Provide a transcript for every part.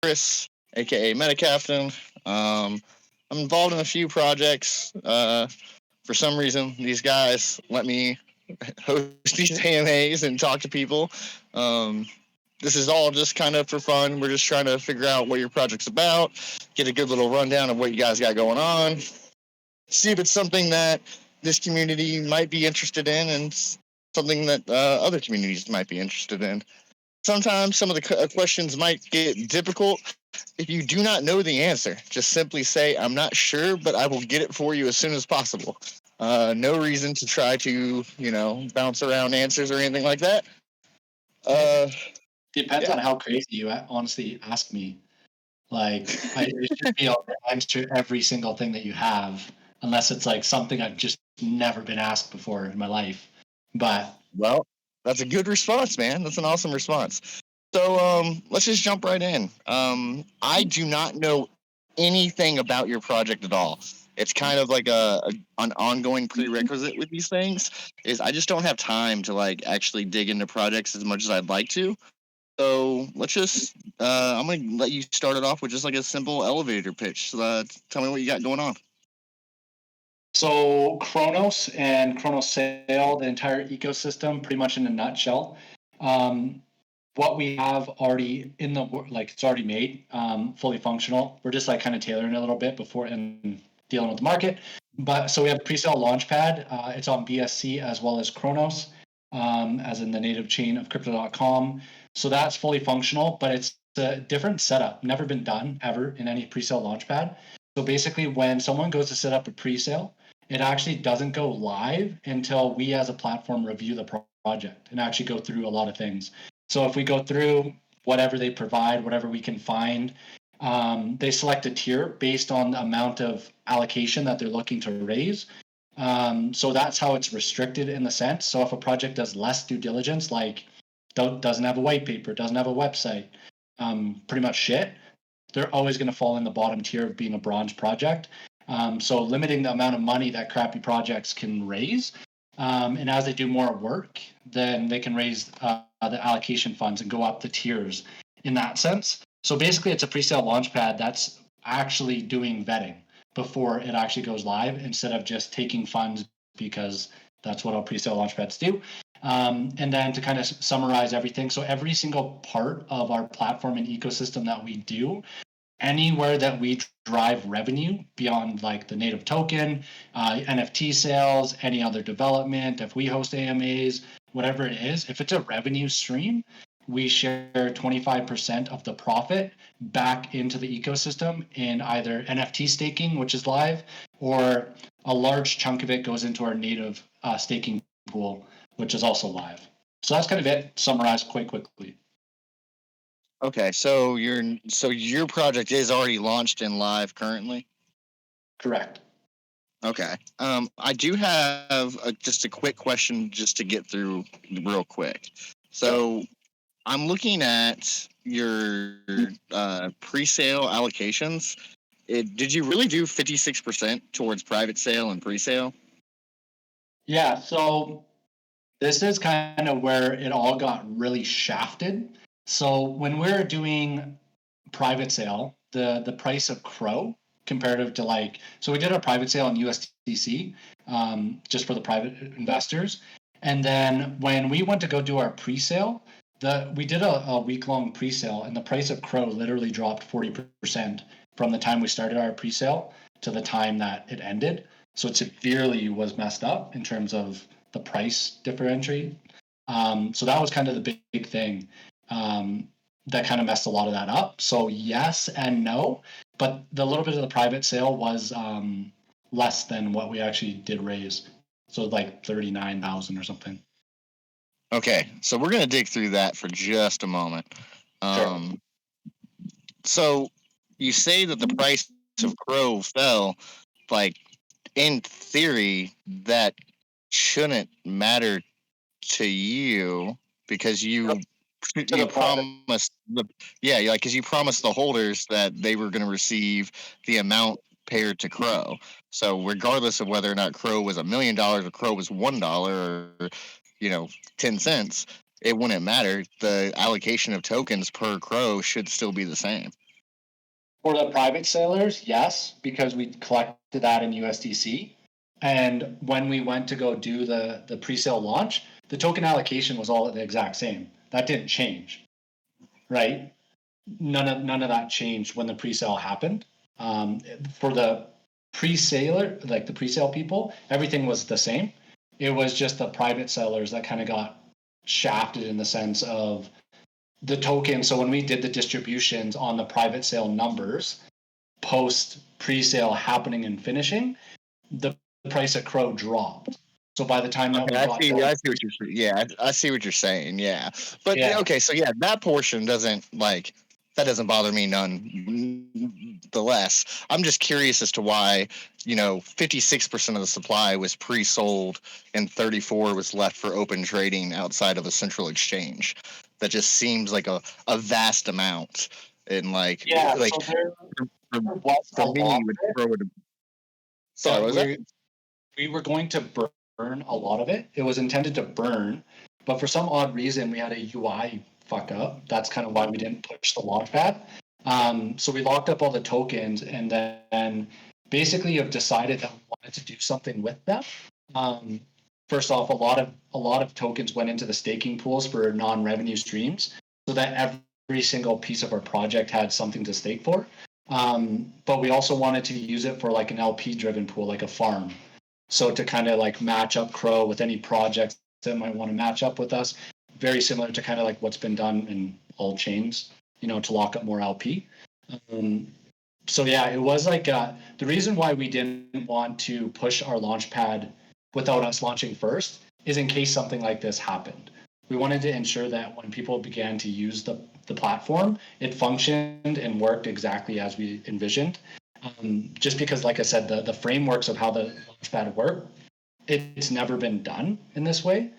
Chris, aka Metacaptain. I'm involved in a few projects. For some reason, these guys let me host these AMAs and talk to people. Um, this is all just kind of for fun. We're just trying to figure out what your project's about, get a good little rundown of what you guys got going on, see if it's something that this community might be interested in and something that other communities might be interested in. Sometimes some of the questions might get difficult. If you do not know the answer, just simply say, I'm not sure, but I will get it for you as soon as possible. No reason to try to, bounce around answers or anything like that. Uh, Depends on how crazy you honestly ask me. Like, I should be able to answer every single thing that you have, unless it's like something I've just never been asked before in my life. But well, that's a good response, man. That's an awesome response. So let's just jump right in. I do not know anything about your project at all. It's kind of like an ongoing prerequisite with these things. Is I just don't have time to like actually dig into projects as much as I'd like to. So let's just I'm gonna let you start it off with just like a simple elevator pitch. So, tell me what you got going on. so Kronos and Kronos Sail, the entire ecosystem, pretty much in a nutshell. Um, what we have already in the like it's already made, fully functional. We're just like kind of tailoring it a little bit before and dealing with the market. But so we have pre-sale launchpad. It's on BSC as well as Kronos, as in the native chain of crypto.com. So that's fully functional, but it's a different setup. Never been done ever in any pre-sale launchpad. So basically, when someone goes to set up a pre-sale, it actually doesn't go live until we as a platform review the project and actually go through a lot of things. So if we go through whatever they provide, whatever we can find, they select a tier based on the amount of allocation that they're looking to raise. So that's how it's restricted in the sense. So if a project does less due diligence, like doesn't have a white paper, doesn't have a website, pretty much shit, they're always going to fall in the bottom tier of being a bronze project. So limiting the amount of money that crappy projects can raise. And as they do more work, then they can raise the allocation funds and go up the tiers in that sense. So basically, it's a pre-sale launchpad that's actually doing vetting before it actually goes live instead of just taking funds because that's what all pre-sale launchpads do. And then to kind of summarize everything, so every single part of our platform and ecosystem that we do, anywhere that we drive revenue beyond like the native token, NFT sales, any other development, if we host AMAs, whatever it is, if it's a revenue stream, we share 25% of the profit back into the ecosystem in either NFT staking, which is live, or a large chunk of it goes into our native staking pool, which is also live. So that's kind of it, summarized quite quickly. Okay, so your project is already launched and live currently. Correct. Okay. I do have just a quick question just to get through real quick. So I'm looking at your pre-sale allocations. Did you really do 56% towards private sale and pre-sale? Yeah, so this is kind of where it all got really shafted. So when we're doing private sale, the price of Crow comparative to like, so we did our private sale in USDC, just for the private investors. And then when we went to go do our pre-sale, we did a week-long pre-sale, and the price of Crow literally dropped 40% from the time we started our pre-sale to the time that it ended. So it severely was messed up in terms of the price differential. So that was kind of the big thing. That kind of messed a lot of that up. So yes and no, but the little bit of the private sale was less than what we actually did raise. So like 39,000 or something. Okay, so we're gonna dig through that for just a moment. Sure. So you say that the price of Crow fell, like in theory that shouldn't matter to you because you promised because you promised the holders that they were going to receive the amount paired to Crow. So regardless of whether or not Crow was $1 million or Crow was $1 or 10 cents, it wouldn't matter. The allocation of tokens per Crow should still be the same. For the private sailors, yes, because we collected that in USDC. And when we went to go do the pre-sale launch, the token allocation was all the exact same. That didn't change, right? None of that changed when the pre-sale happened. For the pre-saler, like the pre-sale people, everything was the same. It was just the private sellers that kind of got shafted in the sense of the token. So when we did the distributions on the private sale numbers, post pre-sale happening and finishing, the price of Crow dropped. So by the time that Okay, we got I see what you're saying. Yeah, I see what you're saying. Yeah, but yeah, okay, so yeah, that portion doesn't bother me none the less. I'm just curious as to why 56% of the supply was pre-sold and 34 was left for open trading outside of a central exchange. That just seems like a vast amount, and yeah. like So for, there was a for me, lot would of it throw it. Sorry, that what was that? we were going to burn a lot of it. It was intended to burn, but for some odd reason we had a UI fuck up. That's kind of why we didn't push the launchpad. So we locked up all the tokens, and then basically have decided that we wanted to do something with them. Um, First off, a lot of tokens went into the staking pools for non-revenue streams, so that every single piece of our project had something to stake for. But we also wanted to use it for like an LP driven pool, like a farm. So to kind of like match up Crow with any projects that might want to match up with us, very similar to kind of like what's been done in all chains, to lock up more LP. Um, so yeah, it was like the reason why we didn't want to push our launch pad without us launching first is in case something like this happened. We wanted to ensure that when people began to use the platform, it functioned and worked exactly as we envisioned. Just because, like I said, the frameworks of how the launchpad work, it's never been done in this way.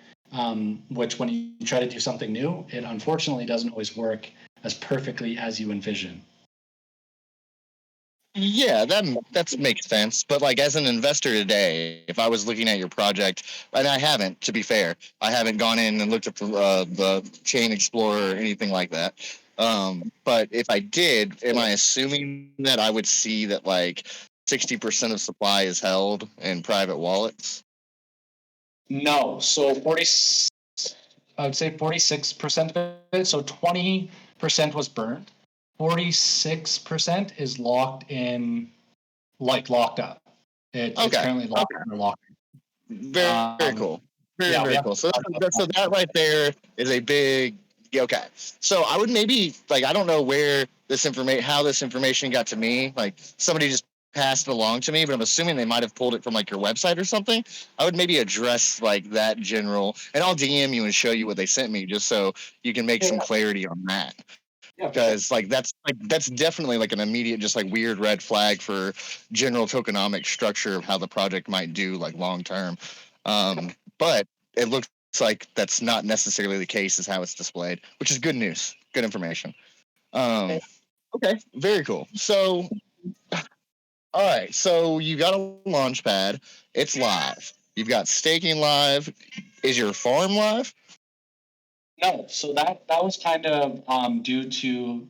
Which when you try to do something new, it unfortunately doesn't always work as perfectly as you envision. Yeah, that makes sense. But as an investor today, if I was looking at your project, and I haven't, to be fair, I haven't gone in and looked up the Chain Explorer or anything like that. But if I did, am I assuming that I would see that 60% of supply is held in private wallets? No, so I would say 46% of it. So 20% was burned. 46% is locked in, like locked up. It's Okay. currently locked in or locked. Very cool. Very, Yeah, we very have. cool. So that right there is a big. Yeah, okay. So I would maybe I don't know how this information got to me. Somebody just passed it along to me, but I'm assuming they might have pulled it from your website or something. I would maybe address that general, and I'll DM you and show you what they sent me, just so you can make some clarity on that. Yeah, Because that's definitely an immediate just weird red flag for general tokenomic structure of how the project might do long term. But it looks like that's not necessarily the case is how it's displayed, which is good news, good information. Okay, very cool. So all right, so you got a launch pad, it's live, you've got staking live. Is your farm live? No, so that was kind of due to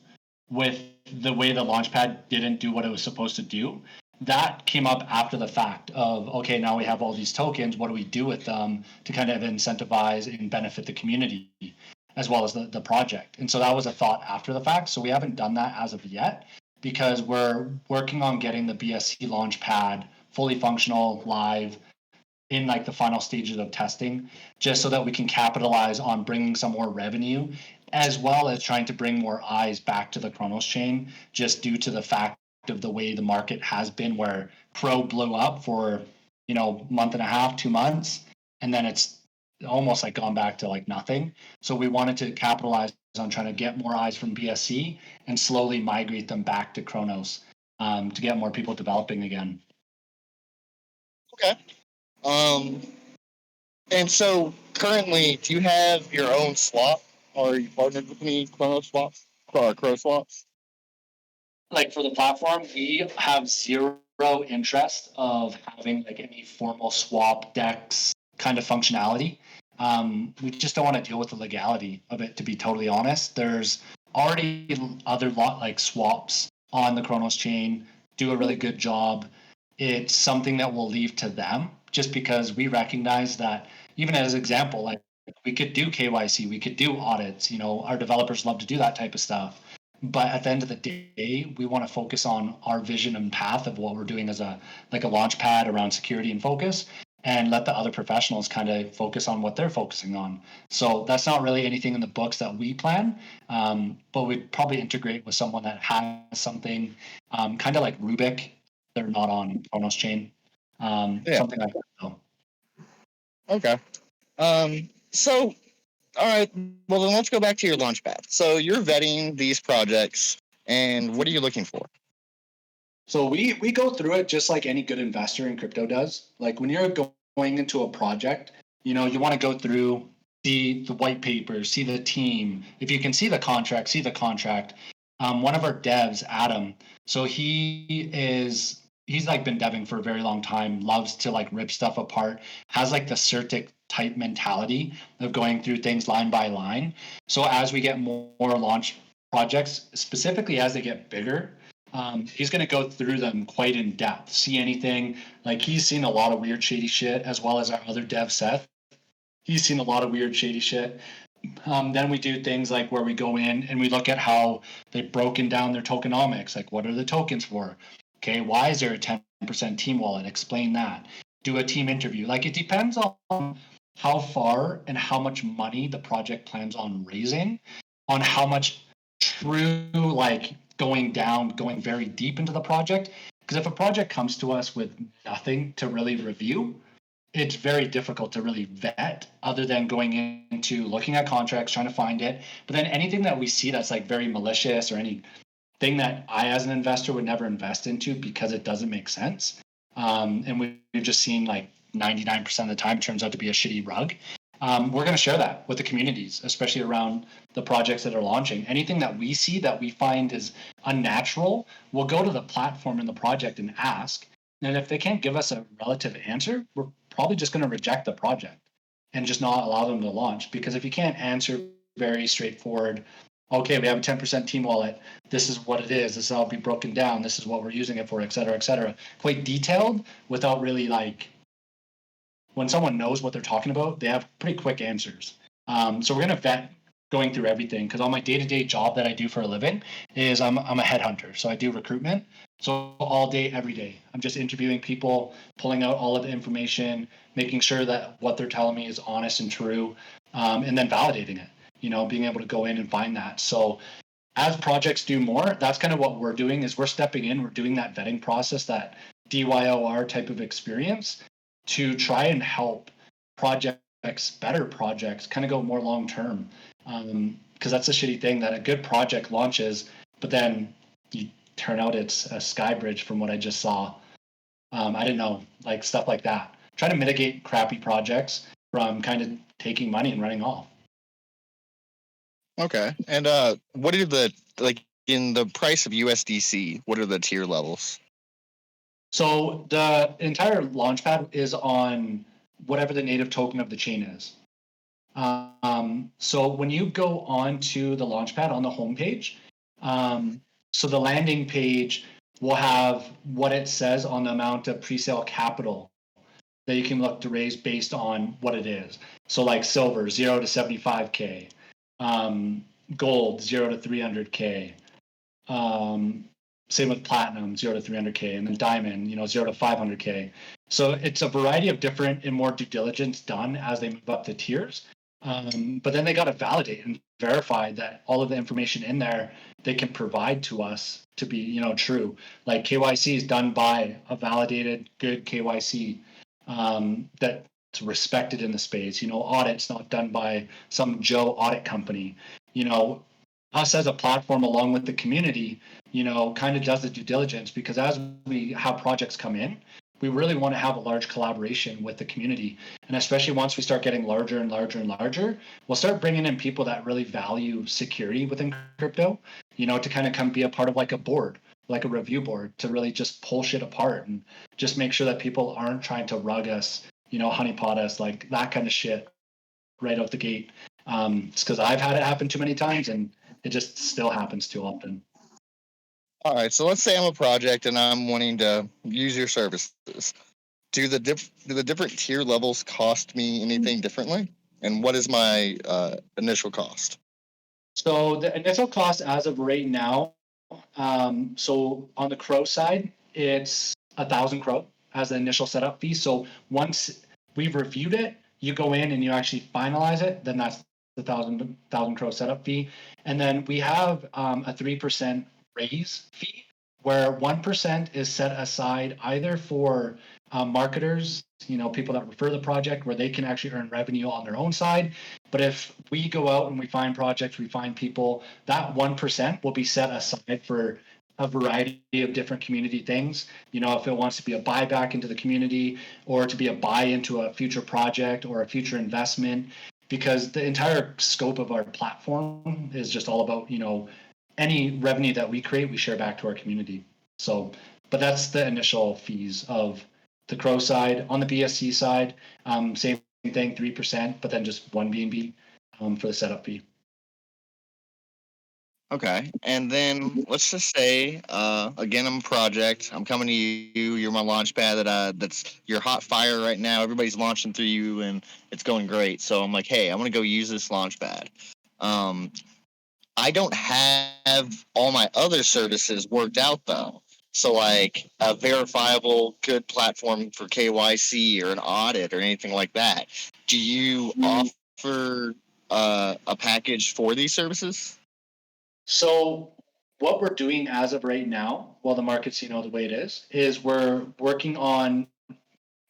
with the way the launchpad didn't do what it was supposed to do. That came up after the fact of okay, now we have all these tokens. What do we do with them to kind of incentivize and benefit the community as well as the project? And so that was a thought after the fact. So we haven't done that as of yet because we're working on getting the BSC launchpad fully functional live in the final stages of testing, just so that we can capitalize on bringing some more revenue, as well as trying to bring more eyes back to the Kronos chain, just due to the fact of the way the market has been, where Pro blew up for month and a half, 2 months, and then it's almost gone back to nothing. So we wanted to capitalize on trying to get more eyes from BSC and slowly migrate them back to Kronos, to get more people developing again. Okay. Um, and so currently, do you have your own swap, or are you partnered with any Chrono swaps or Crow swaps? For the platform, we have zero interest of having any formal swap decks kind of functionality. We just don't want to deal with the legality of it, to be totally honest. There's already other swaps on the Kronos chain, do a really good job, it's something that we'll leave to them, just because we recognize that, even as an example, like we could do KYC, we could do audits, our developers love to do that type of stuff. But at the end of the day, we want to focus on our vision and path of what we're doing as a launch pad around security and focus, and let the other professionals kind of focus on what they're focusing on. So that's not really anything in the books that we plan, but we'd probably integrate with someone that has something kind of like Rubik. They're not on Kronos chain, Yeah. something like that. Though. Okay. So, all right. Well, then let's go back to your launch pad. So you're vetting these projects, and what are you looking for? So we go through it just like any good investor in crypto does. Like when you're going into a project, you want to go through, see the white papers, see the team. If you can see the contract, see the contract. One of our devs, Adam, so he's like been deving for a very long time, loves to like rip stuff apart, has like the CertiK type mentality of going through things line by line. So as we get more launch projects, specifically as they get bigger, he's going to go through them quite in depth, see anything. Like he's seen a lot of weird, shady shit, as well as our other dev, Seth. He's seen a lot of weird, shady shit. Then we do things like where we go in and we look at how they've broken down their tokenomics. Like, what are the tokens for? Okay, why is there a 10% team wallet? Explain that. Do a team interview. Like, it depends on how far and how much money the project plans on raising, on how much true, like, going very deep into the project. Because if a project comes to us with nothing to really review, it's very difficult to really vet other than going into looking at contracts, trying to find it. But then anything that we see that's like very malicious, or anything that I, as an investor, would never invest into because it doesn't make sense. And we've just seen like 99% of the time turns out to be a shitty rug. We're going to share that with the communities, especially around the projects that are launching. Anything that we see that we find is unnatural, we'll go to the platform in the project and ask. And if they can't give us a relative answer, we're probably just going to reject the project and just not allow them to launch. Because if you can't answer very straightforward, okay, we have a 10% team wallet, this is what it is, this is how it'll be broken down, this is what we're using it for, et cetera, quite detailed, without really like, when someone knows what they're talking about, they have pretty quick answers. So we're going to vet going through everything, because on my day-to-day job that I do for a living is I'm a headhunter. So I do recruitment. So all day, every day, I'm just interviewing people, pulling out all of the information, making sure that what they're telling me is honest and true, and then validating it, being able to go in and find that. So as projects do more, that's kind of what we're doing, is we're stepping in, we're doing that vetting process, that DYOR type of experience, to try and help better projects kind of go more long term. Because that's a shitty thing, that a good project launches, but then you turn out it's a sky bridge from what I just saw. I didn't know, like stuff like that. Try to mitigate crappy projects from kind of taking money and running off. Okay. And what are the, like, in the price of USDC, what are the tier levels? So the entire launchpad is on whatever the native token of the chain is. So when you go on to the launchpad on the homepage, so the landing page will have what it says on the amount of pre-sale capital that you can look to raise based on what it is. So like silver, 0 to 75K, gold, 0 to 300K, same with platinum, 0 to 300K, and then diamond, 0 to 500K. So it's a variety of different and more due diligence done as they move up the tiers. But then they got to validate and verify that all of the information in there they can provide to us to be, true. Like KYC is done by a validated, good KYC that's respected in the space. Audit's not done by some Joe audit company. Us as a platform, along with the community, kind of does the due diligence, because as we have projects come in, we really want to have a large collaboration with the community. And especially once we start getting larger and larger and larger, we'll start bringing in people that really value security within crypto, to kind of come be a part of like a board, like a review board, to really just pull shit apart and just make sure that people aren't trying to rug us, honeypot us, like that kind of shit right out the gate. It's because I've had it happen too many times, and it just still happens too often. All right, so let's say I'm a project and I'm wanting to use your services. Do the different tier levels cost me anything differently? And what is my initial cost? So the initial cost as of right now, so on the Crow side, it's 1,000 Crow as the initial setup fee. So once we've reviewed it, you go in and you actually finalize it, then that's the thousand Crow setup fee. And then we have a 3% raise fee where 1% is set aside either for marketers, people that refer the project where they can actually earn revenue on their own side. But if we go out and we find projects, we find people, that 1% will be set aside for a variety of different community things. If it wants to be a buyback into the community or to be a buy into a future project or a future investment, because the entire scope of our platform is just all about, any revenue that we create, we share back to our community. So, but that's the initial fees of the Crow side. On the BSC side, same thing, 3%, but then just one BNB for the setup fee. Okay, and then let's just say, again, I'm a project. I'm coming to you. You're my launch pad that's your hot fire right now. Everybody's launching through you, and it's going great. So I'm like, hey, I'm gonna go use this launch pad. Um, I don't have all my other services worked out though. So like a verifiable good platform for KYC or an audit or anything like that. Do you offer a package for these services? So what we're doing as of right now, while the market's, the way it is we're working on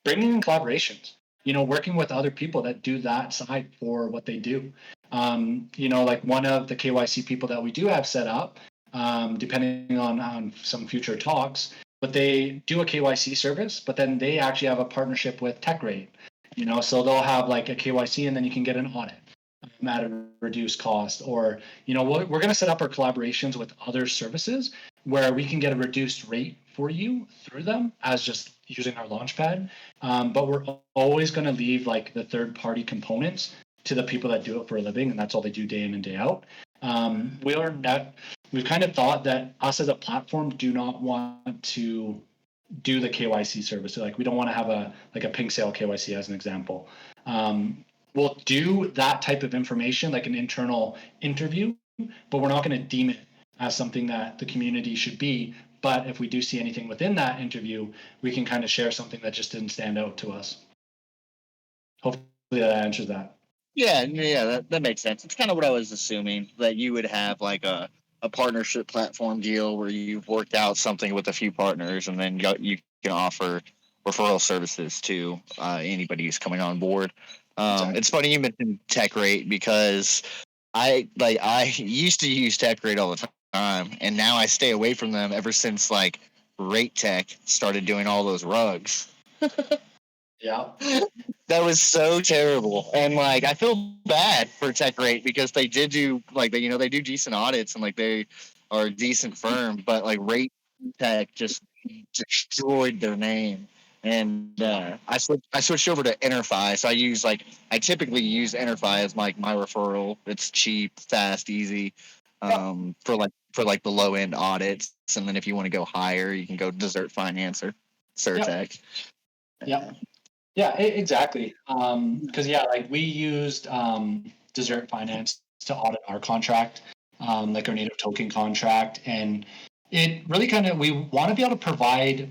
bringing in collaborations, working with other people that do that side for what they do. Like one of the KYC people that we do have set up, depending on some future talks, but they do a KYC service, but then they actually have a partnership with TechRate, so they'll have like a KYC and then you can get an audit at a reduced cost. Or, we're going to set up our collaborations with other services where we can get a reduced rate for you through them as just using our launchpad. But we're always going to leave like the third party components to the people that do it for a living, and that's all they do day in and day out. We've kind of thought that us as a platform do not want to do the KYC service. So like we don't want to have a pink sale KYC as an example. We'll do that type of information like an internal interview, but we're not going to deem it as something that the community should be. But if we do see anything within that interview, we can kind of share something that just didn't stand out to us. Hopefully that answers that. Yeah, that makes sense. It's kind of what I was assuming, that you would have like a partnership platform deal where you've worked out something with a few partners, and then you can offer referral services to anybody who's coming on board. Exactly. It's funny you mentioned TechRate because I used to use TechRate all the time, and now I stay away from them ever since like Rate Tech started doing all those rugs. Yeah. That was so terrible, and like I feel bad for TechRate because they did do like they do decent audits, and like they are a decent firm, but like Rate Tech just destroyed their name. And I switched over to Interfi, so I typically use Interfi as my referral. It's cheap, fast, easy, for like the low end audits, and then if you want to go higher, you can go Desert Finance or Yep. Surtech. Yep. Yeah, exactly. Because like we used Desert Finance to audit our contract, like our native token contract, and it really kind of we want to be able to provide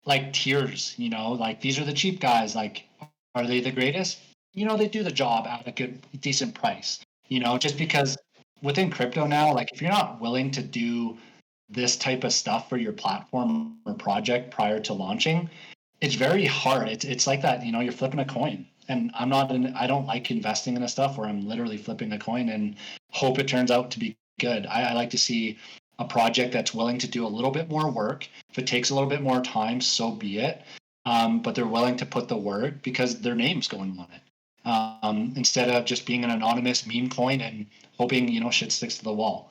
like tiers. Like these are the cheap guys. Like, are they the greatest? They do the job at a good, decent price. Just because within crypto now, like if you're not willing to do this type of stuff for your platform or project prior to launching, it's very hard. It's like that, you're flipping a coin. And I don't like investing in a stuff where I'm literally flipping a coin and hope it turns out to be good. I like to see a project that's willing to do a little bit more work. If it takes a little bit more time, so be it. But they're willing to put the work because their name's going on it. Instead of just being an anonymous meme coin and hoping, shit sticks to the wall.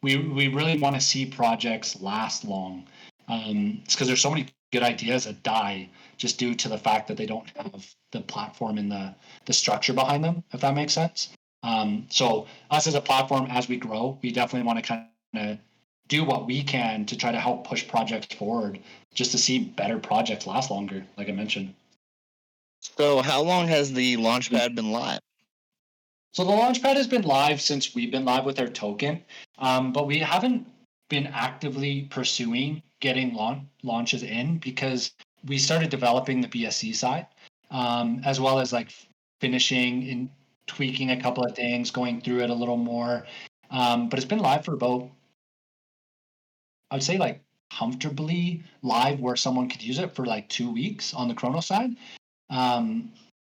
We really want to see projects last long. It's because there's so many good ideas that die just due to the fact that they don't have the platform and the structure behind them, if that makes sense. So us as a platform, as we grow, we definitely want to kind of do what we can to try to help push projects forward, just to see better projects last longer, like I mentioned. So how long has the Launchpad been live? So the Launchpad has been live since we've been live with our token, but we haven't been actively pursuing getting launches in because we started developing the BSC side, as well as like finishing and tweaking a couple of things, going through it a little more. But it's been live for about, I would say, like comfortably live where someone could use it for like 2 weeks on the Kronos side. Um,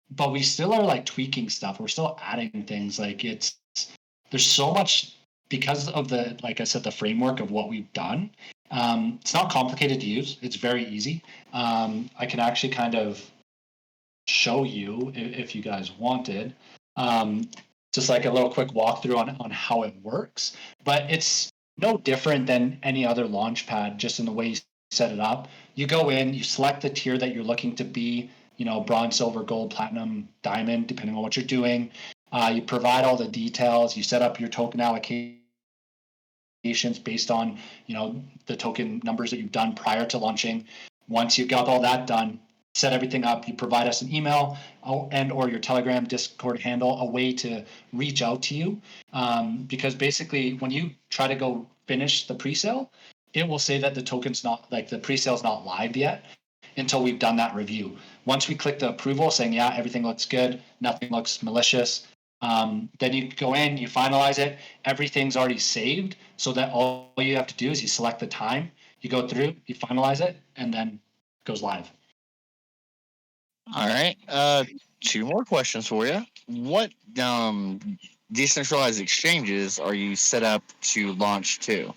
but we still are like tweaking stuff. We're still adding things. Like there's so much because of the, like I said, the framework of what we've done. It's not complicated to use. It's very easy. I can actually kind of show you if you guys wanted. Just like a little quick walkthrough on how it works. But it's no different than any other launchpad, just in the way you set it up. You go in, you select the tier that you're looking to be, bronze, silver, gold, platinum, diamond, depending on what you're doing. You provide all the details. You set up your token allocations based on, the token numbers that you've done prior to launching. Once you've got all that done, set everything up, you provide us an email and or your Telegram, Discord handle, a way to reach out to you. Because basically when you try to go finish the pre-sale, it will say that the token's not, like the pre-sale is not live yet until we've done that review. Once we click the approval saying, yeah, everything looks good, nothing looks malicious, then you go in, you finalize it, everything's already saved, so that all you have to do is you select the time, you go through, you finalize it, and then it goes live. All right. Two more questions for you. What decentralized exchanges are you set up to launch to?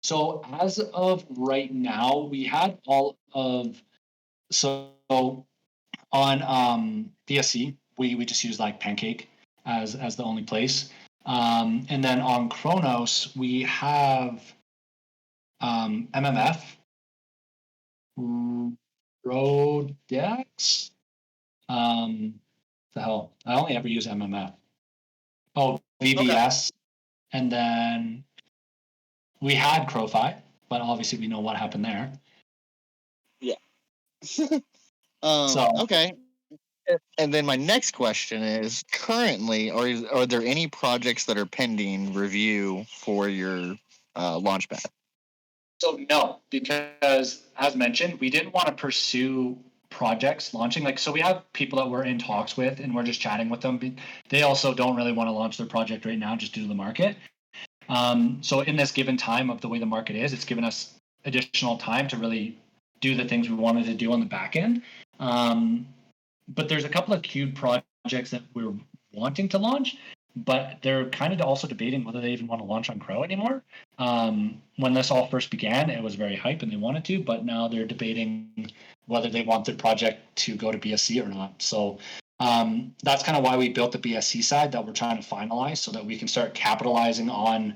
So as of right now, we had all of, so on BSC, we just use like Pancake as the only place. And then on Kronos, we have MMF, Rodex. The hell, I only ever use MMF. Oh, VVS, and then we had Crowfi, but obviously we know what happened there. Yeah. So okay. And then my next question is: currently, are there any projects that are pending review for your Launchpad? So no, because as mentioned, we didn't want to pursue projects launching. Like, so we have people that we're in talks with, and we're just chatting with them. They also don't really want to launch their project right now, just due to the market. So in this given time of the way the market is, it's given us additional time to really do the things we wanted to do on the back end. But there's a couple of queued projects that we're wanting to launch, but they're kind of also debating whether they even want to launch on Crow anymore. When this all first began, it was very hype and they wanted to, but now they're debating whether they want their project to go to BSC or not. So that's kind of why we built the BSC side that we're trying to finalize so that we can start capitalizing on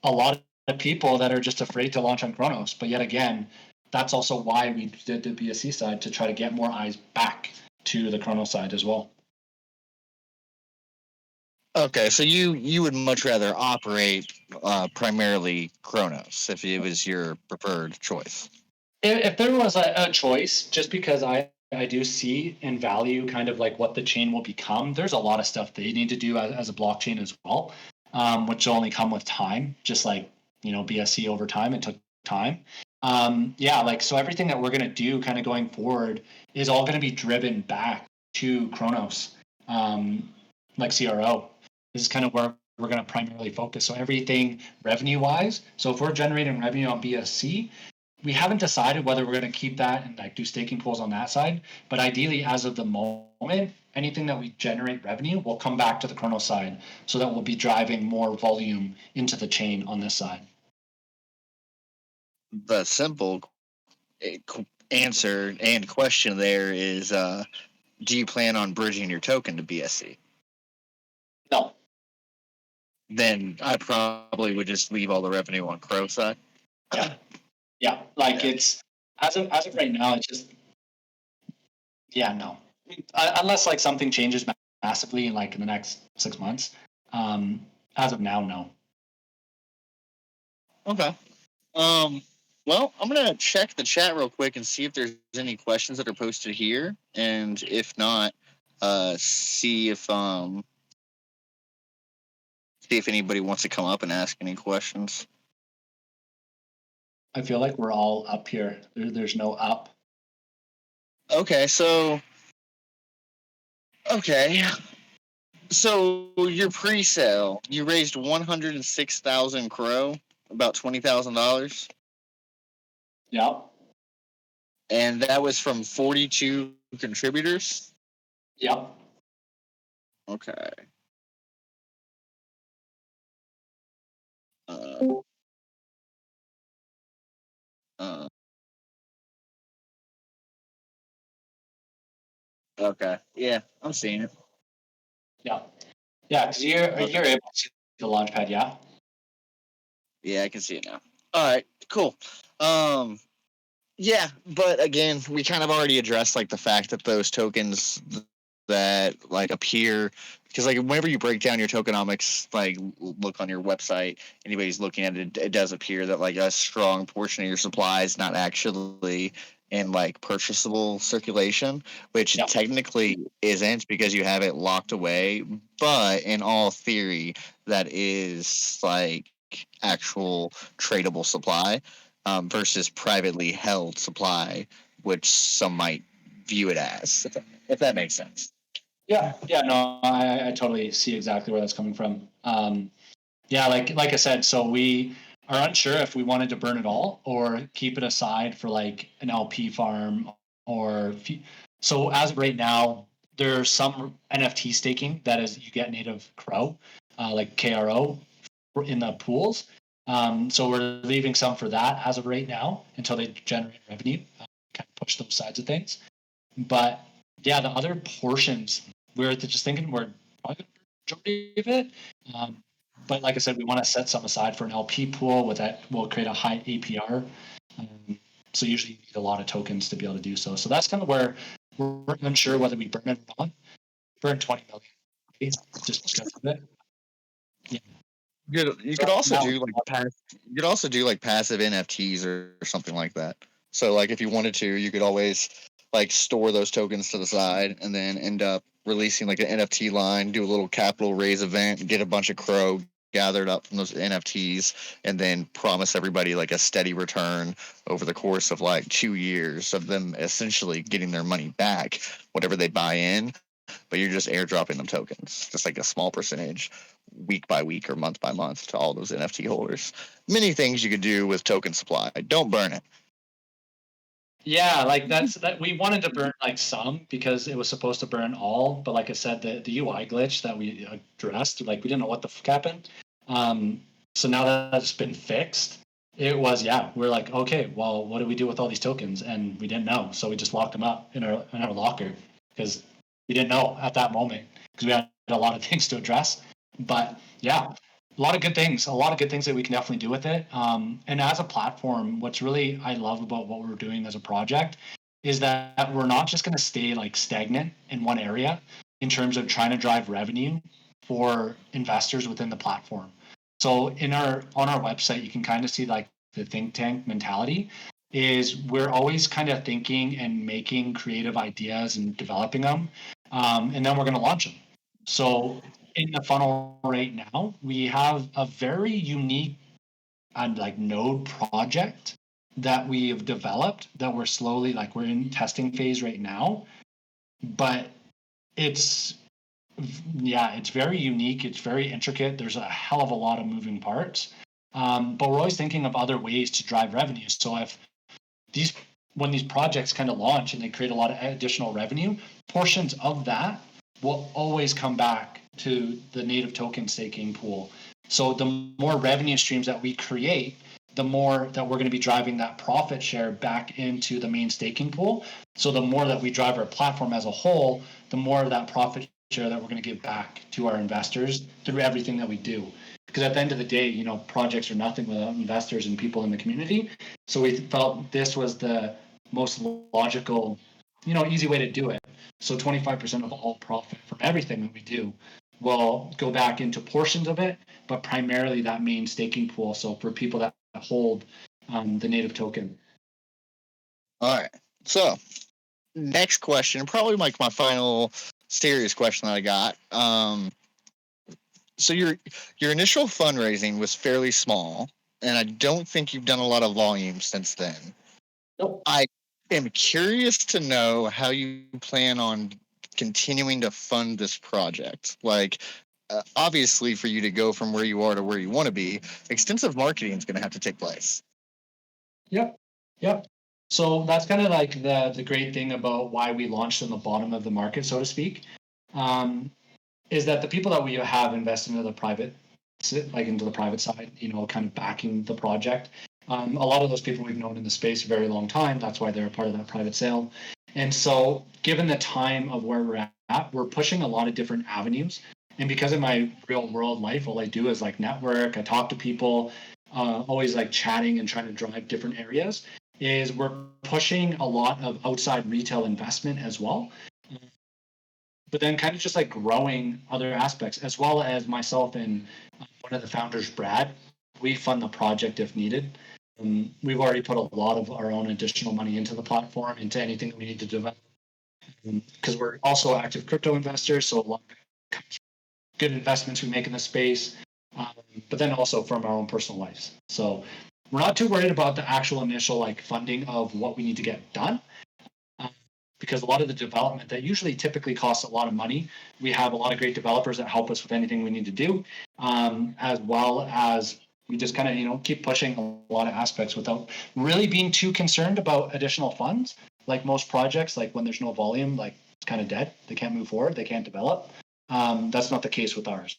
a lot of people that are just afraid to launch on Kronos. But yet again, that's also why we did the BSC side, to try to get more eyes back to the Kronos side as well. Okay, so you would much rather operate primarily Kronos if it was your preferred choice. If there was a choice, just because I do see and value kind of like what the chain will become, there's a lot of stuff they need to do as a blockchain as well, which will only come with time, just like, BSC over time, it took time. Yeah, like, so everything that we're going to do kind of going forward is all going to be driven back to Kronos, like CRO. This is kind of where we're going to primarily focus. So everything revenue wise. So if we're generating revenue on BSC, we haven't decided whether we're going to keep that and like do staking pools on that side. But ideally, as of the moment, anything that we generate revenue will come back to the Kronos side, so that we'll be driving more volume into the chain on this side. The simple answer and question there is: do you plan on bridging your token to BSC? No. Then I probably would just leave all the revenue on Crow side. Yeah, like it's as of right now, it's just no. Unless like something changes massively in like in the next 6 months. As of now, no. Okay. Um, well, I'm gonna check the chat real quick and see if there's any questions that are posted here, and if not, see if anybody wants to come up and ask any questions. I feel like we're all up here. There's no up. Okay, so okay, so your pre-sale, you raised 106,000 crow, about $20,000, Yeah. and that was from 42 contributors. Yep. Okay. Uh, uh, okay. Yeah, I'm seeing it. Yeah. Yeah, because you're Okay. able to see the launchpad, yeah? Yeah, I can see it now. All right, cool. Um, yeah, but again, we kind of already addressed like the fact that those tokens that like appear because like whenever you break down your tokenomics, like look on your website, anybody's looking at it, it does appear that like a strong portion of your supply is not actually in like purchasable circulation, which Yep. technically isn't because you have it locked away. But in all theory, that is like actual tradable supply versus privately held supply, which some might view it as, if that makes sense. Yeah. Yeah. No, I totally see exactly where that's coming from. Yeah, like I said, so we are unsure if we wanted to burn it all or keep it aside for like an LP farm or so as of right now, there's some NFT staking that is you get native crow, like KRO in the pools. So we're leaving some for that as of right now until they generate revenue, kind of push those sides of things. But yeah, the other portions, we're just thinking we're probably majority of it. Um, but like I said, we want to set some aside for an LP pool with that will create a high APR. So usually you need a lot of tokens to be able to do so. So that's kind of where we're unsure whether we burn it or not. Burn 20 million just because of it. Yeah. You So could also now, do like you could also do like passive NFTs or something like that. So like if you wanted to, you could always like store those tokens to the side and then end up releasing like an NFT line, do a little capital raise event, get a bunch of crow gathered up from those NFTs, and then promise everybody like a steady return over the course of like 2 years of them essentially getting their money back, whatever they buy in, but you're just airdropping them tokens, just like a small percentage, week by week or month by month to all those NFT holders. Many things you could do with token supply. Don't burn it. yeah, like that we wanted to burn like some because it was supposed to burn all, but like I said, the UI glitch that we addressed, like we didn't know what the fuck happened. Um, so now that it's been fixed, it was we're like, okay, well, what do we do with all these tokens? And we didn't know, so we just locked them up in our locker because we didn't know at that moment because we had a lot of things to address. But yeah, a lot of good things, a lot of good things that we can definitely do with it. And as a platform, what's really I love about what we're doing as a project is that we're not just going to stay like stagnant in one area in terms of trying to drive revenue for investors within the platform. So on our website, you can kind of see like the think tank mentality is we're always kind of thinking and making creative ideas and developing them, and then we're going to launch them. So in the funnel right now, we have a very unique and like node project that we have developed that we're slowly like we're in testing phase right now, but it's it's very unique. It's very intricate. There's a hell of a lot of moving parts, but we're always thinking of other ways to drive revenue. So if these when these projects kind of launch and they create a lot of additional revenue, portions of that will always come back to the native token staking pool. So the more revenue streams that we create, the more that we're going to be driving that profit share back into the main staking pool. So the more that we drive our platform as a whole, the more of that profit share that we're going to give back to our investors through everything that we do. Because at the end of the day, projects are nothing without investors and people in the community. So we felt this was the most logical, easy way to do it. So 25% of all profit from everything that we do will go back into portions of it, but primarily that main staking pool. So for people that hold the native token. All right. So next question, probably like my final serious question that I got. So your initial fundraising was fairly small, and I don't think you've done a lot of volume since then. Nope. I am curious to know how you plan on continuing to fund this project. Like, obviously, for you to go from where you are to where you want to be, extensive marketing is going to have to take place. Yep. Yep. So that's kind of like the great thing about why we launched in the bottom of the market, so to speak, is that the people that we have invested into the private, like into the private side, kind of backing the project. A lot of those people we've known in the space a very long time. That's why they're a part of that private sale. And so, given the time of where we're at, we're pushing a lot of different avenues. And because of my real world life, all I do is like network. I talk to people, always like chatting and trying to drive different areas. Is we're pushing a lot of outside retail investment as well, but then kind of just like growing other aspects, as well as myself and one of the founders, Brad. We fund the project if needed. We've already put a lot of our own additional money into the platform, into anything that we need to develop, because we're also active crypto investors. So a lot of good investments we make in the space, but then also from our own personal lives. So we're not too worried about the actual initial like funding of what we need to get done, because a lot of the development that usually typically costs a lot of money, we have a lot of great developers that help us with anything we need to do, as well as we just kind of keep pushing a lot of aspects without really being too concerned about additional funds. Like most projects, like when there's no volume, like it's kind of dead. They can't move forward. They can't develop. That's not the case with ours.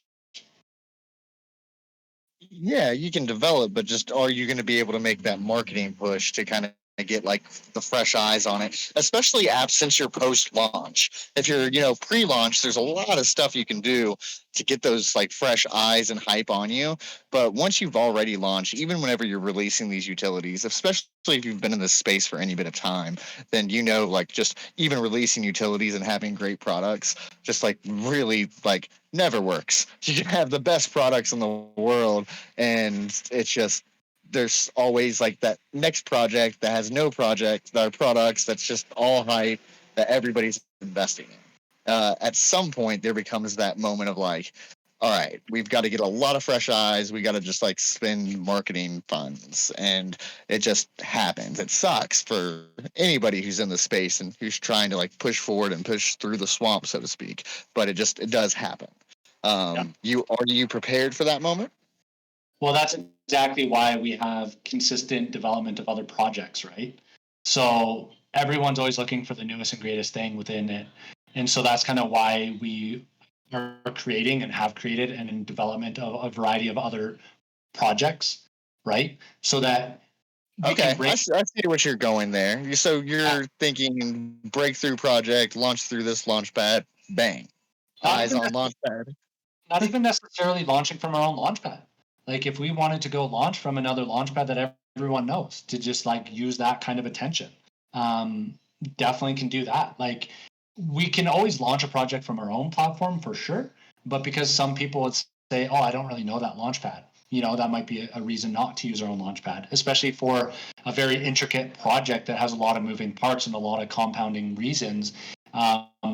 Yeah, you can develop, but just are you going to be able to make that marketing push to kind of get like the fresh eyes on it, especially apps since you're post launch? If you're, pre-launch, there's a lot of stuff you can do to get those like fresh eyes and hype on you. But once you've already launched, even whenever you're releasing these utilities, especially if you've been in this space for any bit of time, then like just even releasing utilities and having great products just like really like never works. You can have the best products in the world, and it's just there's always like that next project that has no products that's just all hype that everybody's investing in. At some point, there becomes that moment of like, all right, we've got to get a lot of fresh eyes. We got to just like spend marketing funds, and it just happens. It sucks for anybody who's in the space and who's trying to like push forward and push through the swamp, so to speak. But it does happen. Yeah. Are you prepared for that moment? Well, that's exactly why we have consistent development of other projects, right? So everyone's always looking for the newest and greatest thing within it. And so that's kind of why we are creating and have created and in development of a variety of other projects, right? So that we Okay, can bring. I see what you're going there. So you're thinking breakthrough project, launch through this launch pad, bang, eyes on launch pad. Not even necessarily launching from our own launchpad. Like if we wanted to go launch from another launchpad that everyone knows, to just like use that kind of attention, definitely can do that. Like we can always launch a project from our own platform for sure, but because some people would say, "Oh, I don't really know that launchpad," that might be a reason not to use our own launchpad, especially for a very intricate project that has a lot of moving parts and a lot of compounding reasons.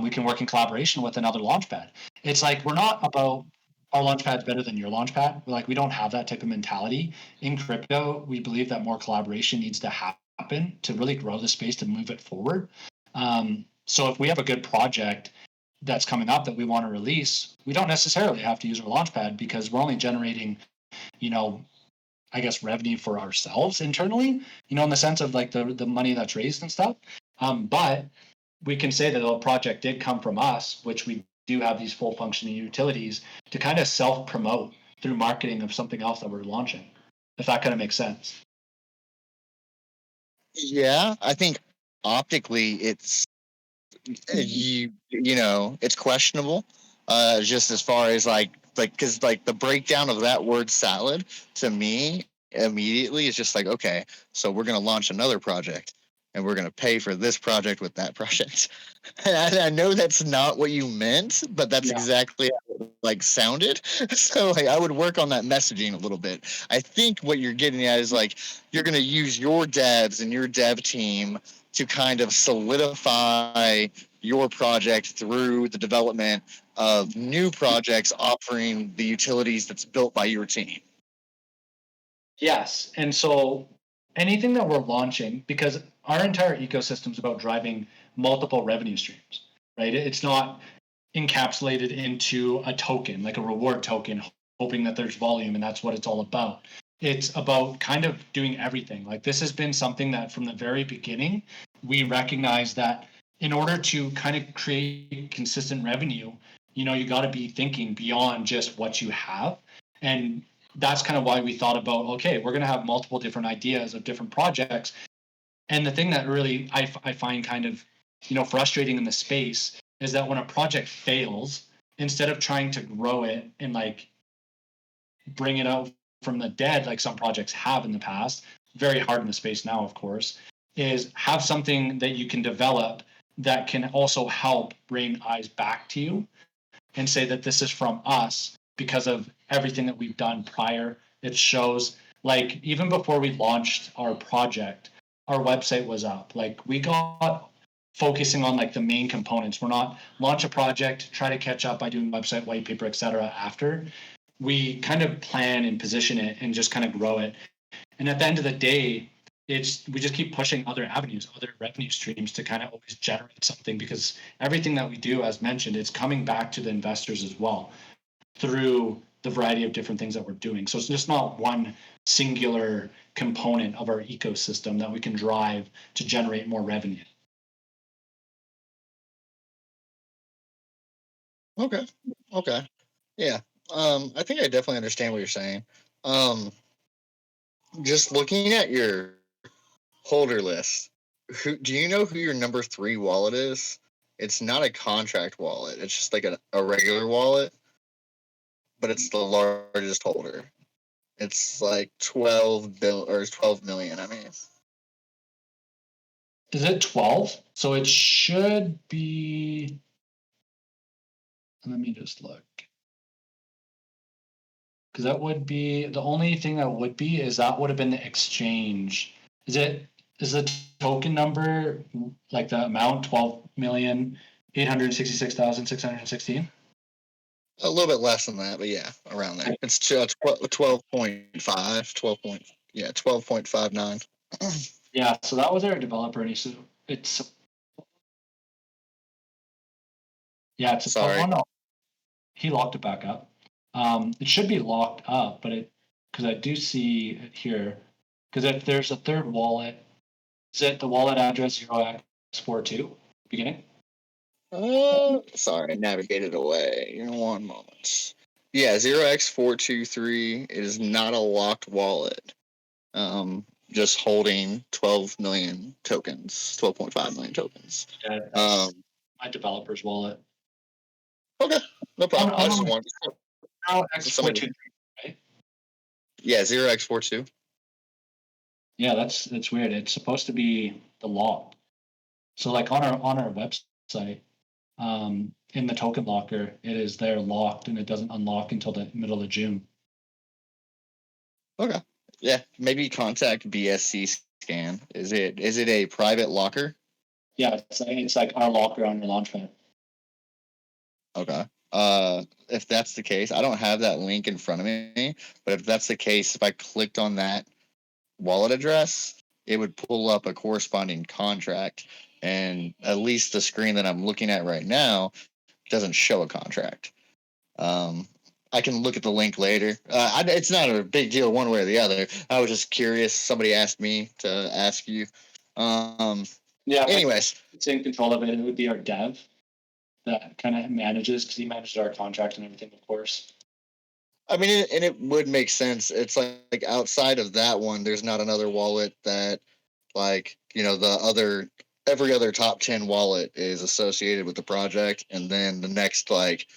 We can work in collaboration with another launchpad. It's like we're not about our launchpad's better than your launchpad. Like we don't have that type of mentality in crypto. We believe that more collaboration needs to happen to really grow the space to move it forward. So if we have a good project that's coming up that we want to release, we don't necessarily have to use our launchpad because we're only generating, I guess revenue for ourselves internally, in the sense of like the money that's raised and stuff. But we can say that a project did come from us, which we do have these full functioning utilities to kind of self promote through marketing of something else that we're launching, if that kind of makes sense. Yeah, I think optically it's it's questionable. Just as far as like because like the breakdown of that word salad to me immediately is just like, okay, so we're gonna launch another project. and we're going to pay for this project with that project. I know that's not what you meant, but that's exactly how it like sounded. So like I would work on that messaging a little bit. I think what you're getting at is like you're going to use your devs and your dev team to kind of solidify your project through the development of new projects offering the utilities that's built by your team. Yes. And so anything that we're launching, because our entire ecosystem is about driving multiple revenue streams, right? It's not encapsulated into a token, like a reward token, hoping that there's volume and that's what it's all about. It's about kind of doing everything. Like this has been something that from the very beginning, we recognize that in order to kind of create consistent revenue, you got to be thinking beyond just what you have. And that's kind of why we thought about, okay, we're going to have multiple different ideas of different projects. And the thing that really I find kind of, frustrating in the space is that when a project fails, instead of trying to grow it and like bring it out from the dead, like some projects have in the past, very hard in the space now, of course, is have something that you can develop that can also help bring eyes back to you and say that this is from us because of everything that we've done prior. It shows like even before we launched our project, our website was up. Like we got focusing on like the main components. We're not launch a project, try to catch up by doing website, white paper, etc. after. We kind of plan and position it and just kind of grow it. And at the end of the day, we just keep pushing other avenues, other revenue streams to kind of always generate something because everything that we do, as mentioned, it's coming back to the investors as well through the variety of different things that we're doing. So it's just not one singular component of our ecosystem that we can drive to generate more revenue. Okay. Okay. Yeah. I think I definitely understand what you're saying. Um, just looking at your holder list, do you know who your number 3 wallet is? It's not a contract wallet. It's just like a regular wallet, but it's the largest holder. It's like 12 million. I mean, Is it 12? So it should be. Let me just look. Because that would be the only thing that would be is that would have been the exchange. Is the token number like the amount 12,866,616? a little bit less than that, but yeah, around there. It's 12.5, 12 point, yeah, 12.59. Yeah, so that was our developer, and it's Sorry. oh no, he locked it back up. It should be locked up, but because I do see it here. Because if there's a third wallet, is it the wallet address 0x42 beginning? Sorry, I navigated away. In one moment. Yeah, 0x423 is not a locked wallet. Just holding 12 million tokens, 12.5 million tokens. Yeah, that's my developer's wallet. Okay, no problem. I just wanted to. 0x42, right? Yeah, 0x42. Yeah, that's weird. It's supposed to be the lock. So like on our website, in the token locker, it is there locked and it doesn't unlock until the middle of June. Okay. Yeah, maybe contact BSC Scan. Is it a private locker? Yeah, it's like our locker on your launchpad. Okay. If that's the case, I don't have that link in front of me, but if that's the case, if I clicked on that wallet address, it would pull up a corresponding contract, and at least the screen that I'm looking at right now doesn't show a contract. Um, I can look at the link later. It's not a big deal one way or the other. I was just curious. Somebody asked me to ask you. Yeah. Anyways, it's in control of it. It would be our dev that kind of manages because he manages our contract and everything, of course. I mean, and it would make sense. It's like outside of that one, there's not another wallet that, like, every other top 10 wallet is associated with the project, and then the next like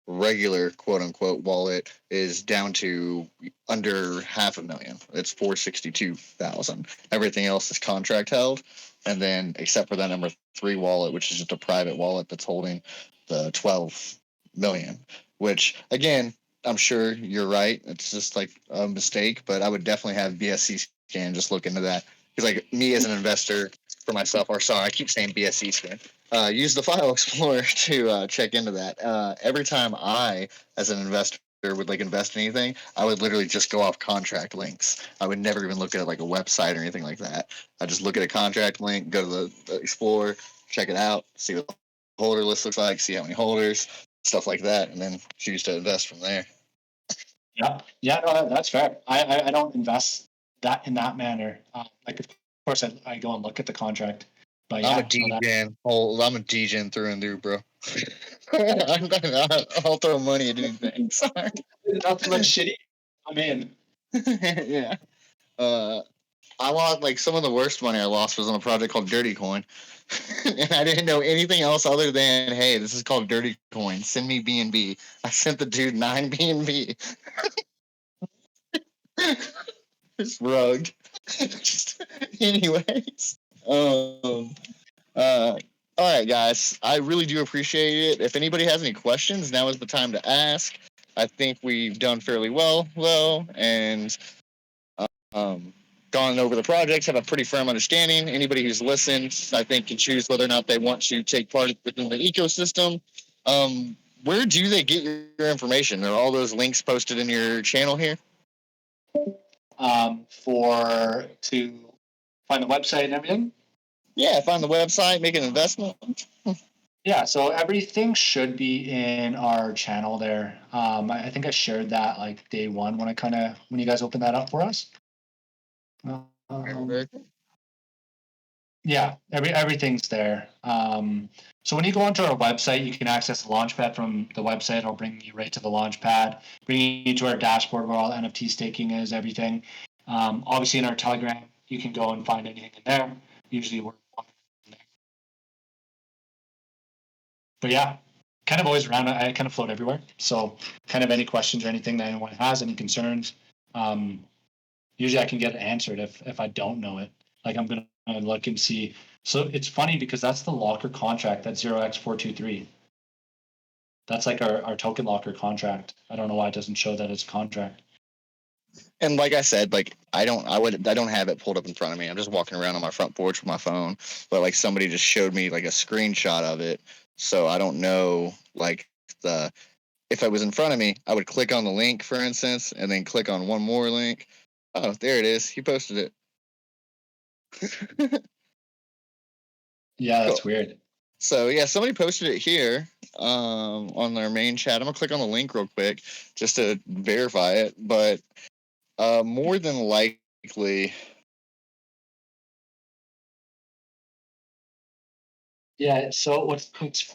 regular quote unquote wallet is down to under $500,000. It's 462,000. Everything else is contract held, and then except for that number three wallet, which is just a private wallet that's holding the 12 million. Which again, I'm sure you're right. It's just like a mistake, but I would definitely have BSC scan just look into that because like me as an investor for myself, or sorry, I keep saying BSC scan. Use the File Explorer to check into that. Every time I, as an investor, would like invest in anything, I would literally just go off contract links. I would never even look at it like a website or anything like that. I just look at a contract link, go to the Explorer, check it out, see what the holder list looks like, see how many holders, stuff like that, and then choose to invest from there. Yeah, no, that's fair. I don't invest that in that manner. Like, of course, I go and look at the contract, but I'm a yeah, no, DGen. I'm a DGen through and through, bro. I'll throw money at anything. Sorry. nothing but shitty. I'm in. Yeah. I lost like some of the worst money I lost was on a project called Dirty Coin, and I didn't know anything else other than hey, this is called Dirty Coin. Send me BNB. I sent the dude 9 BNB. It's rugged. Anyways, all right, guys. I really do appreciate it. If anybody has any questions, now is the time to ask. I think we've done fairly well, though, and um, gone over the projects, have a pretty firm understanding. Anybody who's listened, I think, can choose whether or not they want to take part within the ecosystem. Where do they get your information? Are all those links posted in your channel here? To find the website and everything. Yeah, find the website, make an investment. Yeah, so everything should be in our channel there. I think I shared that like day one when when you guys opened that up for us. Yeah, everything's there. So when you go onto our website, you can access the Launchpad from the website. It'll bring you right to the Launchpad, bringing you to our dashboard where all the NFT staking is, everything. Obviously, in our Telegram, you can go and find anything in there. Usually, we're there. But yeah, kind of always around. I kind of float everywhere. So, kind of any questions or anything that anyone has, any concerns, usually I can get it answered if I don't know it. Like I'm gonna look and see. So it's funny because that's the locker contract. That's 0x423. That's like our token locker contract. I don't know why it doesn't show that it's a contract. And like I said, like I don't have it pulled up in front of me. I'm just walking around on my front porch with my phone. But like somebody just showed me like a screenshot of it. So I don't know like the if it was in front of me, I would click on the link, for instance, and then click on one more link. Oh, there it is. He posted it. Yeah, Cool. that's weird. So yeah, somebody posted it here on their main chat. I'm gonna click on the link real quick just to verify it. But more than likely, Yeah. So what's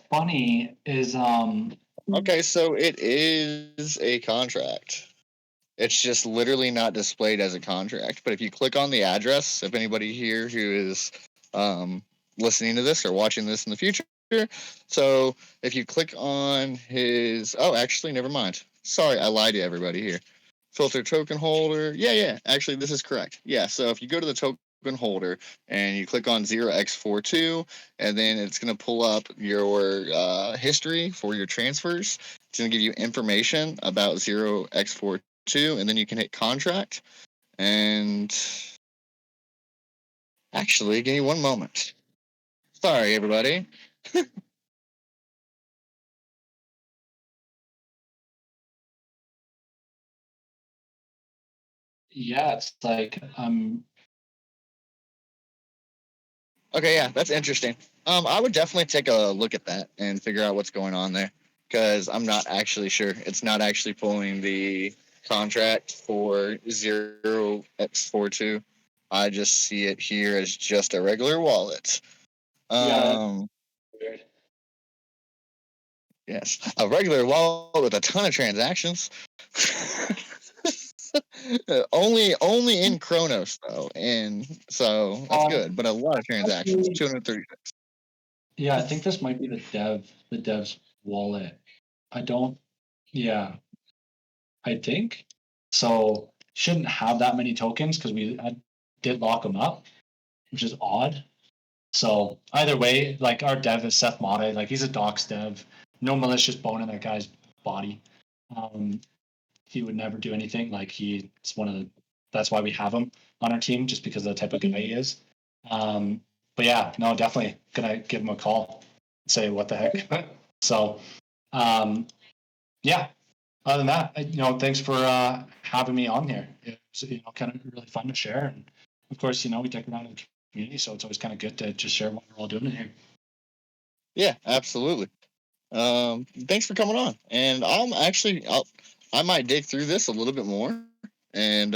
funny is okay, so it is a contract. It's just literally not displayed as a contract. But if you click on the address, if anybody here who is listening to this or watching this in the future, so if you click on his, oh, actually, never mind. Sorry, I lied to everybody here. Filter token holder. Yeah. Actually, this is correct. Yeah. So if you go to the token holder and you click on 0x42, and then it's going to pull up your history for your transfers. It's going to give you information about 0x42, and then you can hit contract. And actually, give me one moment. Sorry, everybody. yeah, it's like Okay, yeah, that's interesting. I would definitely take a look at that and figure out what's going on there because I'm not actually sure. It's not actually pulling the contract for 0x42. I just see it here as just a regular wallet. yeah, weird. Yes, a regular wallet with a ton of transactions. only in Kronos though, and so that's good. But a lot of transactions, 230. Yeah, I think this might be the dev's wallet. I don't Yeah, I think so. Shouldn't have that many tokens because I did lock them up, which is odd. So either way, like our dev is Seth Mata, like he's a docs dev, no malicious bone in that guy's body. Um, he would never do anything. Like he's one of the. That's why we have him on our team, just because of the type of guy he is. But yeah, no, definitely gonna give him a call, say what the heck. So, um, yeah. Other than that, thanks for having me on here. It was kind of really fun to share, and of course, we take around in the community, so it's always kind of good to just share what we're all doing in here. Yeah, absolutely. Thanks for coming on. And I might dig through this a little bit more and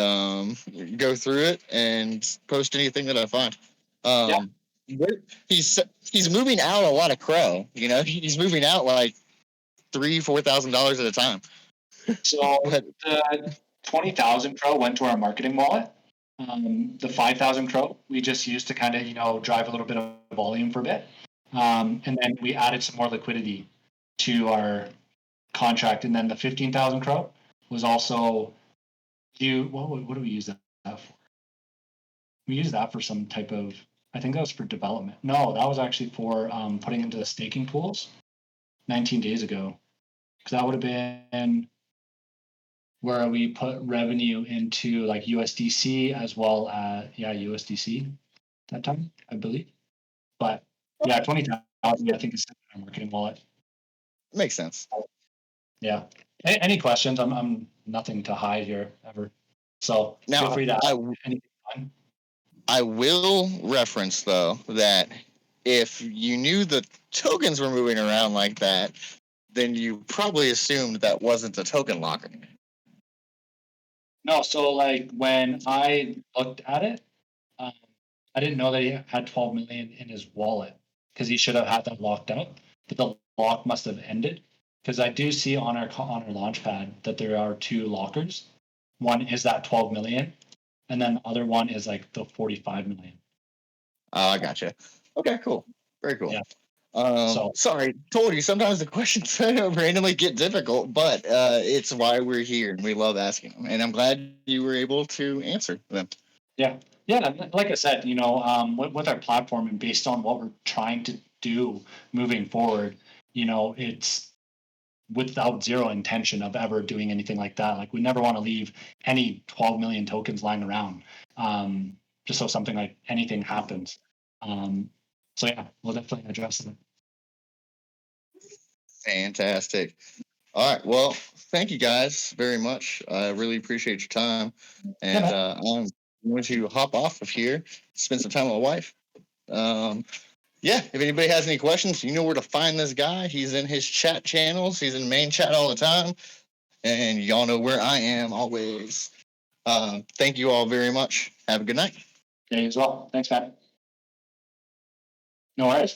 go through it and post anything that I find. Yeah. He's moving out a lot of crow. He's moving out like $3,000-$4,000 at a time. So But the 20,000 crow went to our marketing wallet. The 5,000 crow we just used to kind of drive a little bit of volume for a bit, and then we added some more liquidity to our contract, and then the 15,000 crow was also what do we use that for? We used that for some type of, I think that was for development. No, that was actually for putting into the staking pools 19 days ago, because that would have been where we put revenue into like USDC as well as USDC that time, I believe. But yeah, 20,000 I think is our marketing wallet. makes sense. Yeah. Any questions? I'm nothing to hide here ever. So Now, feel free to ask anything. I will reference though that if you knew the tokens were moving around like that, then you probably assumed that wasn't a token locker. No, so like when I looked at it, um, I didn't know that he had 12 million in his wallet because he should have had that locked up, but the lock must have ended because I do see on our launch pad that there are two lockers. One is that 12 million, and then the other one is like the 45 million. Oh, I gotcha. Okay, cool. Very cool. Yeah. Sorry, told you sometimes the questions randomly get difficult, but it's why we're here and we love asking them. And I'm glad you were able to answer them. Yeah. Like I said, with our platform and based on what we're trying to do moving forward, it's without zero intention of ever doing anything like that. Like we never want to leave any 12 million tokens lying around, just so something like anything happens. So yeah, we'll definitely address it. Fantastic. All right. Well, thank you guys very much. I really appreciate your time. And I'm going to hop off of here, spend some time with my wife. Yeah, if anybody has any questions, you know where to find this guy. He's in his chat channels. He's in main chat all the time. And y'all know where I am always. Thank you all very much. Have a good night. Yeah, as well. Thanks, Matt. No worries.